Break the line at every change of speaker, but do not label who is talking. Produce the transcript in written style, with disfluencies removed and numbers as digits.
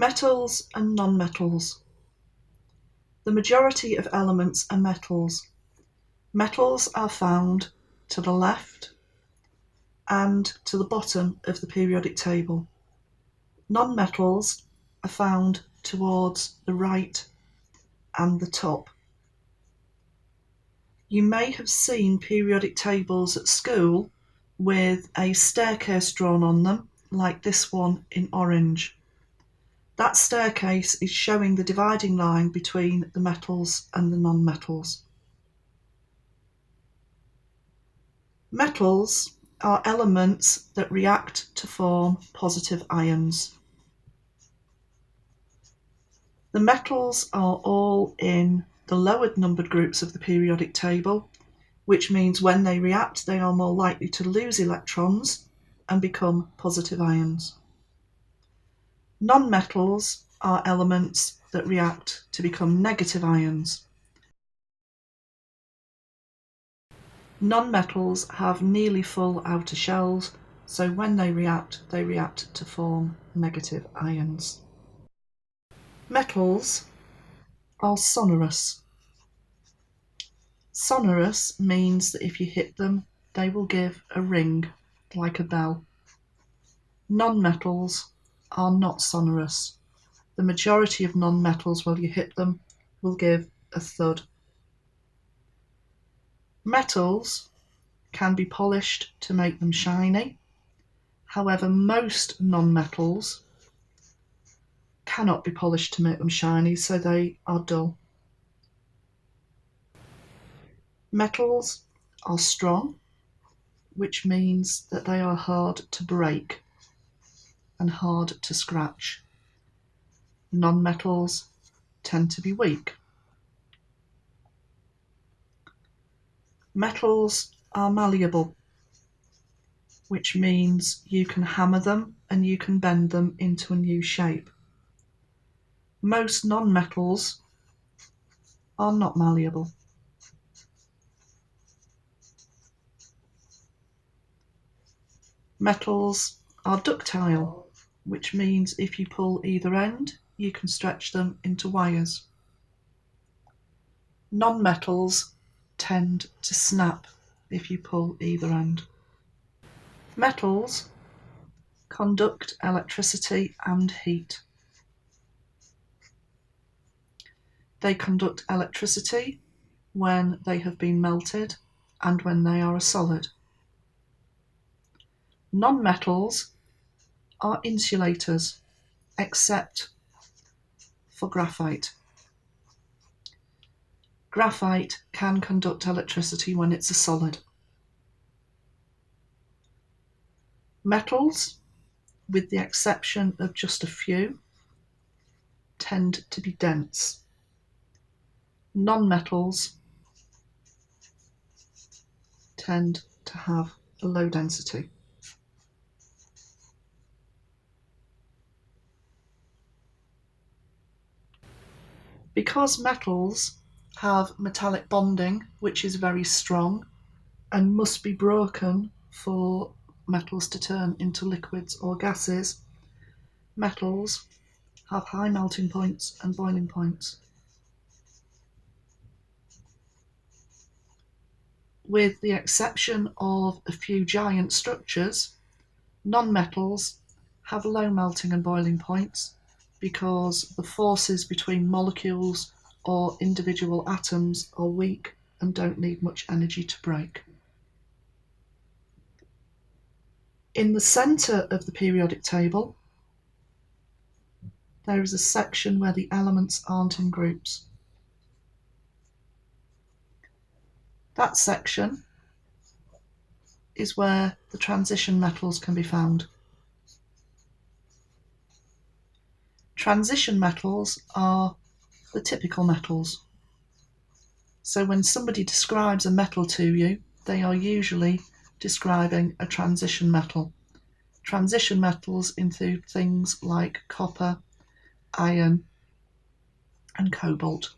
Metals and non-metals. The majority of elements are metals. Metals are found to the left and to the bottom of the periodic table. Non-metals are found towards the right and the top. You may have seen periodic tables at school with a staircase drawn on them, like this one in orange. That staircase is showing the dividing line between the metals and the non-metals. Metals are elements that react to form positive ions. The metals are all in the lowered numbered groups of the periodic table, which means when they react, they are more likely to lose electrons and become positive ions. Non-metals are elements that react to become negative ions. Non-metals have nearly full outer shells, so when they react to form negative ions. Metals are sonorous. Sonorous means that if you hit them, they will give a ring, like a bell. Non-metals are not sonorous. The majority of non-metals, when you hit them, will give a thud. Metals can be polished to make them shiny. However, most non-metals cannot be polished to make them shiny, so they are dull. Metals are strong, which means that they are hard to break and hard to scratch. Non-metals tend to be weak. Metals are malleable, which means you can hammer them and you can bend them into a new shape. Most non-metals are not malleable. Metals are ductile, which means if you pull either end, you can stretch them into wires. Non-metals tend to snap if you pull either end. Metals conduct electricity and heat. They conduct electricity when they have been melted and when they are a solid. Non-metals are insulators, except for graphite. Graphite can conduct electricity when it's a solid. Metals, with the exception of just a few, tend to be dense. Non-metals tend to have a low density. Because metals have metallic bonding, which is very strong and must be broken for metals to turn into liquids or gases, metals have high melting points and boiling points. With the exception of a few giant structures, non-metals have low melting and boiling points because the forces between molecules or individual atoms are weak and don't need much energy to break. In the centre of the periodic table, there is a section where the elements aren't in groups. That section is where the transition metals can be found. Transition metals are the typical metals. So when somebody describes a metal to you, they are usually describing a transition metal. Transition metals include things like copper, iron, and cobalt.